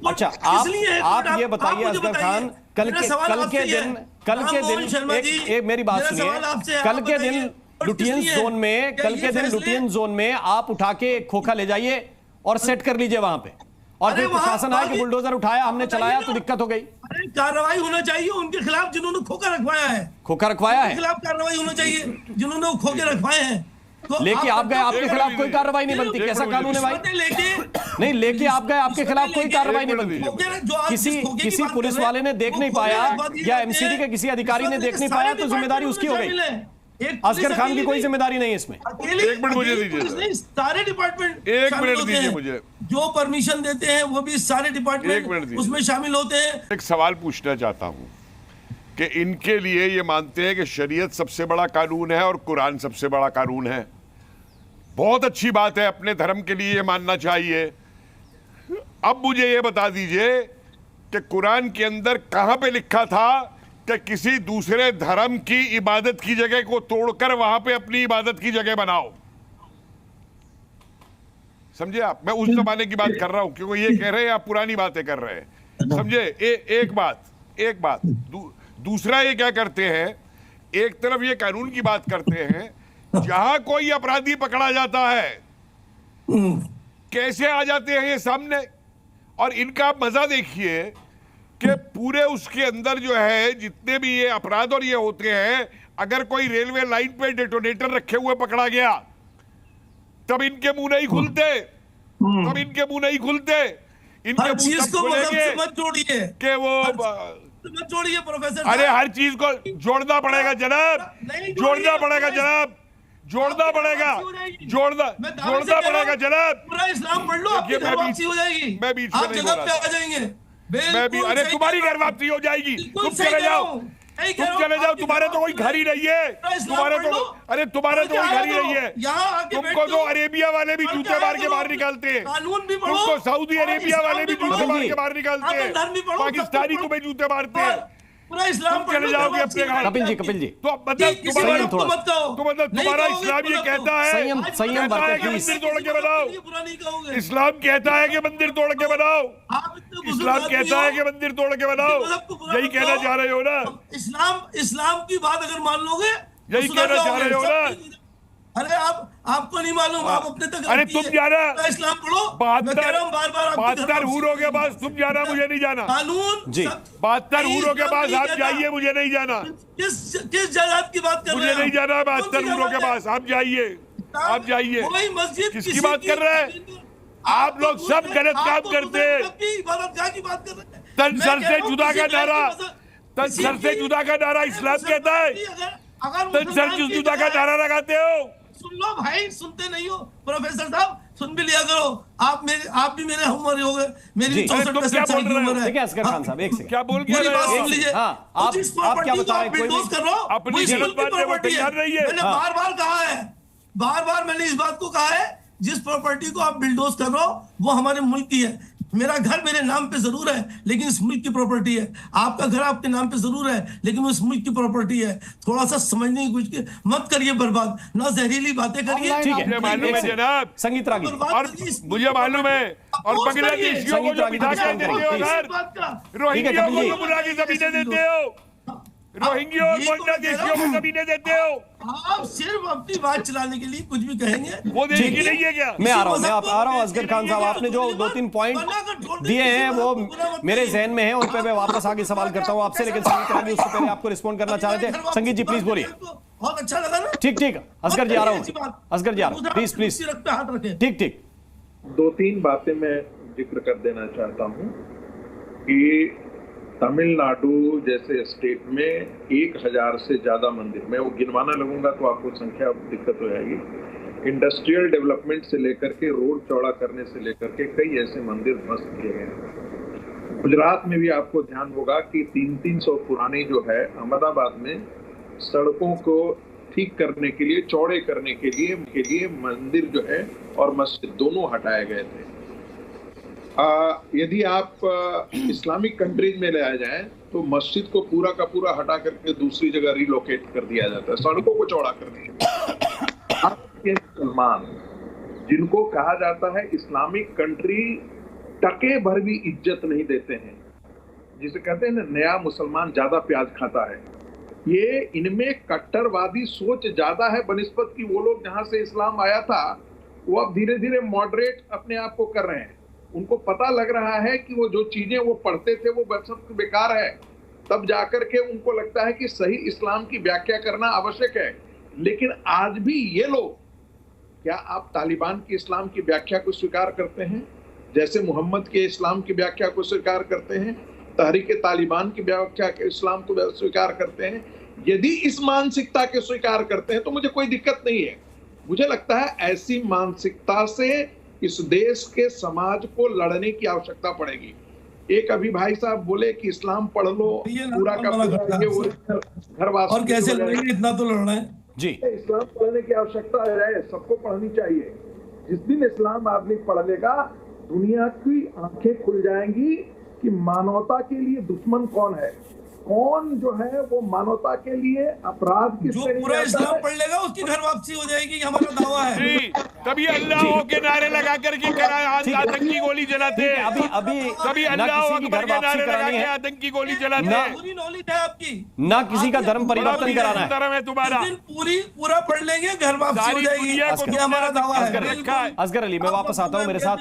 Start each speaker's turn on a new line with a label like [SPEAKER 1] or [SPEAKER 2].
[SPEAKER 1] अच्छा, आप ये बताइए असगर खान, कल के दिन एक मेरी बात सुनिए, कल के दिन लुटियंस जोन में आप उठा के एक खोखा ले जाइए और सेट कर लीजिए वहां पे, और फिर प्रशासन आया कि बुलडोजर उठाया, हमने चलाया तो दिक्कत हो गई।
[SPEAKER 2] अरे कार्रवाई होना चाहिए उनके खिलाफ जिन्होंने खोखा रखवाया है, खिलाफ कार्रवाई होना चाहिए जिन्होंने खोखे रखवाए हैं। तो
[SPEAKER 1] लेके आप गए, आपके खिलाफ कोई कार्रवाई नहीं बनती, कैसा कानून है भाई? नहीं, लेके आप गए, आपके खिलाफ कोई कार्रवाई नहीं बनती। किसी पुलिस वाले ने देख नहीं पाया या एमसीडी के किसी अधिकारी ने देख नहीं पाया तो जिम्मेदारी उसकी हो गई। असगर खान की कोई जिम्मेदारी नहीं है इसमें।
[SPEAKER 3] एक मिनट मुझे दीजिए,
[SPEAKER 2] सारे डिपार्टमेंट
[SPEAKER 3] एक मिनट दीजिए मुझे,
[SPEAKER 2] जो परमिशन देते हैं वो भी सारे डिपार्टमेंट उसमें शामिल होते हैं।
[SPEAKER 3] एक सवाल पूछना चाहता हूं कि इनके लिए ये मानते हैं कि शरीयत सबसे बड़ा कानून है और कुरान सबसे बड़ा कानून है। बहुत अच्छी बात है, अपने धर्म के लिए ये मानना चाहिए। अब मुझे ये बता दीजिए कि कुरान के अंदर कहां पे लिखा था कि किसी दूसरे धर्म की इबादत की जगह को तोड़कर वहां पे अपनी इबादत की जगह बनाओ। समझे आप? मैं उस जमाने की बात कर रहा हूं, क्योंकि ये कह रहे हैं आप पुरानी बातें कर रहे हैं। समझे? एक बात दूसरा, ये क्या करते हैं, एक तरफ ये कानून की बात करते हैं, जहां कोई अपराधी पकड़ा जाता है कैसे आ जाते हैं ये सामने। और इनका मजा देखिए कि पूरे उसके अंदर जो है जितने भी ये अपराध और ये होते हैं, अगर कोई रेलवे लाइन पे डेटोनेटर रखे हुए पकड़ा गया तब इनके मुंह नहीं खुलते, इनके मुंह तब खोलेंगे कि वो
[SPEAKER 2] मत जोड़िए प्रोफेसर।
[SPEAKER 3] अरे हर चीज को जोड़ना पड़ेगा जनाब, जोड़ना पड़ेगा जनाब, जोड़ना पड़ेगा जनाब।
[SPEAKER 2] पूरा इस्लाम पढ़ लो, आपकी घर वापसी हो जाएगी।
[SPEAKER 3] मैं बीच में
[SPEAKER 2] आप जगह पे आ जाएंगे।
[SPEAKER 3] अरे तुम्हारी घर वापसी हो जाएगी, तुम चले जाओ, तुम्हारे तो कोई घर ही नहीं है, तुम्हारे तो कोई घर ही नहीं है। तुमको तो अरेबिया वाले भी जूते मार के बाहर निकालते हैं, तुमको सऊदी अरेबिया वाले भी जूते मार के बाहर निकालते हैं, पाकिस्तानी तुम्हें जूते मारते हैं।
[SPEAKER 2] पूरा इस्लाम
[SPEAKER 3] चले जाओगे अपने घर।
[SPEAKER 1] कपिल जी
[SPEAKER 3] तो मतलब तुम्हारा इस्लाम ये कहता है
[SPEAKER 1] संयम
[SPEAKER 3] मंदिर तोड़ के बनाओ, इस्लाम कहता है कि मंदिर तोड़ के बनाओ, इस्लाम कहता है कि मंदिर तोड़ के बनाओ, यही कहना चाह रहे हो ना?
[SPEAKER 2] इस्लाम की बात अगर मान लोगे,
[SPEAKER 3] यही कहना चाह रहे हो ना?
[SPEAKER 2] अरे आपको नहीं मालूम, आप अपने तक।
[SPEAKER 3] अरे तुम जाना
[SPEAKER 2] इस्लाम पढ़ो,
[SPEAKER 3] 72 हूरों के पास तुम जाना, मुझे नहीं जाना।
[SPEAKER 2] कानून
[SPEAKER 1] जी
[SPEAKER 3] 72 हूरों के पास आप जाइए, मुझे नहीं जाना।
[SPEAKER 2] किस जायदाद की बात कर रहे हैं?
[SPEAKER 3] मुझे नहीं जाना 72 हूरों के पास, आप जाइए, आप जाइए।
[SPEAKER 2] कोई मस्जिद
[SPEAKER 3] किसकी बात कर रहे हैं आप लोग? सब गलत काम करते हैं।
[SPEAKER 2] इबादतगाह की बात कर रहे हैं।
[SPEAKER 3] तन सर से जुदा का नारा, तन सर से जुदा का नारा इस्लाम कहता है। तन सर से जुदा का नारा लगाते हो।
[SPEAKER 2] सुन लो भाई, सुनते नहीं हो प्रोफेसर साहब, सुन भी लिया करो। आप भी मेरे उम्र हो गए, मेरी 64 साल की उम्र है।
[SPEAKER 1] देखिए असगर खान साहब, एक सेकंड,
[SPEAKER 3] क्या बोल के
[SPEAKER 2] मेरी बात सुन लीजिए।
[SPEAKER 1] आप क्या बता रहे हैं?
[SPEAKER 2] कर रहा हूं,
[SPEAKER 3] अपनी गलत बात वो तैयार नहीं है।
[SPEAKER 2] मैंने बार-बार कहा है, बार-बार मैंने इस बात को कहा है, जिस प्रॉपर्टी को आप बिल्डोज कर रहे हो वो हमारे मुल्क की है। मेरा घर मेरे नाम पे जरूर है लेकिन इस मुल्क की प्रॉपर्टी है। आपका घर आपके नाम पे जरूर है लेकिन वो इस मुल्क की प्रॉपर्टी है। थोड़ा सा समझने की कोशिश मत करिए, बर्बाद ना जहरीली बातें करिए।
[SPEAKER 1] ठीक है,
[SPEAKER 3] मालूम है जनाब,
[SPEAKER 1] संगीत रागी,
[SPEAKER 3] और मुझे मालूम है, और बांग्लादेशियों को जो बिठा के देते हो घर, रोहिंग्या को बुला के जमीनें देते हो, रोहिंग्या और बांग्लादेशियों को जमीनें देते हो।
[SPEAKER 2] आप सिर्फ अपनी बात चलाने के लिए कुछ भी कहेंगे,
[SPEAKER 3] वो देखी नहीं है क्या?
[SPEAKER 1] मैं आ रहा हूँ असगर खान साहब, आपने जो 2-3 पॉइंट दिए हैं वो मेरे जहन में है, उन पे मैं वापस आगे सवाल करता हूँ आपसे, लेकिन संगीत रागी उससे पहले आपको रिस्पॉन्ड करना चाह रहे थे। संगीत जी प्लीज बोलिए।
[SPEAKER 2] बहुत अच्छा लगा ना?
[SPEAKER 1] ठीक, असगर जी आ रहा हूँ, असगर जी आ रहा हूँ, प्लीज ठीक।
[SPEAKER 4] 2-3 बातें मैं जिक्र कर देना चाहता हूँ कि तमिलनाडु जैसे स्टेट में 1000 से ज्यादा मंदिर, मैं वो गिनवाना लगूंगा तो आपको संख्या दिक्कत हो जाएगी। इंडस्ट्रियल डेवलपमेंट से लेकर के रोड चौड़ा करने से लेकर के कई ऐसे मंदिर ध्वस्त किए गए हैं। गुजरात में भी आपको ध्यान होगा कि 300 पुरानी जो है अहमदाबाद में सड़कों को ठीक करने के लिए, चौड़े करने के लिए मंदिर जो है और मस्जिद दोनों हटाए गए थे। यदि आप इस्लामिक कंट्रीज में ले आ जाएं तो मस्जिद को पूरा का पूरा हटा करके दूसरी जगह रिलोकेट कर दिया जाता है, सड़कों को चौड़ा करने के लिए। मुसलमान जिनको कहा जाता है इस्लामिक कंट्री टके भर भी इज्जत नहीं देते हैं। जिसे कहते हैं ना, नया मुसलमान ज्यादा प्याज खाता है। ये इनमें कट्टरवादी सोच ज्यादा है बनिस्बत की वो लोग जहां से इस्लाम आया था, वो अब धीरे धीरे मॉडरेट अपने आप को कर रहे हैं। उनको पता लग रहा है कि वो जो चीजें वो पढ़ते थे वो सब बेकार है, तब जाकर के उनको लगता है कि सही इस्लाम की व्याख्या करना आवश्यक है। लेकिन आज भी ये लोग, क्या आप तालिबान की इस्लाम की व्याख्या को स्वीकार करते हैं जैसे मोहम्मद के इस्लाम की व्याख्या को स्वीकार करते हैं? तहरीक तालिबान की व्याख्या के इस्लाम को स्वीकार करते हैं? यदि इस मानसिकता के स्वीकार करते हैं तो मुझे कोई दिक्कत नहीं है। मुझे लगता है ऐसी मानसिकता से इस देश के समाज को लड़ने की आवश्यकता पड़ेगी। एक अभी भाई साहब बोले कि इस्लाम पढ़ लो, पूरा का पूरा घर वासी,
[SPEAKER 2] और कैसे लड़ेंगे, इतना तो लड़ना है
[SPEAKER 1] जी।
[SPEAKER 4] इस्लाम पढ़ने की आवश्यकता है, सबको पढ़नी चाहिए। जिस दिन इस्लाम आदमी पढ़ लेगा, दुनिया की आंखें खुल जाएंगी कि मानवता के लिए दुश्मन कौन है, कौन जो है वो मानवता के लिए अपराध किस
[SPEAKER 2] जो पूरा इस्लाम पढ़ लेगा उसकी घर वापसी हो जाएगी, हमारा दावा है।
[SPEAKER 3] कभी अल्लाह के नारे लगा करके आतंकी गोली जलाते हैं,
[SPEAKER 1] अभी
[SPEAKER 3] कभी
[SPEAKER 1] ना
[SPEAKER 3] अल्लाह
[SPEAKER 1] किसी की घर वापसी
[SPEAKER 3] नारे लगा
[SPEAKER 1] करानी
[SPEAKER 3] के
[SPEAKER 1] है,
[SPEAKER 3] आतंकी गोली जलाते हैं।
[SPEAKER 2] पूरी नॉलेज है आपकी,
[SPEAKER 1] ना किसी का धर्म परिवर्तन कराना है।
[SPEAKER 3] धर्म है तुम्हारा,
[SPEAKER 2] पूरा पढ़ लेंगे, घर वापसी हो
[SPEAKER 3] सारी
[SPEAKER 2] जाएगी,
[SPEAKER 3] दुनिया को
[SPEAKER 2] ये हमारा दावा है।
[SPEAKER 1] असगर अली, मैं वापस आता हूं मेरे साथ।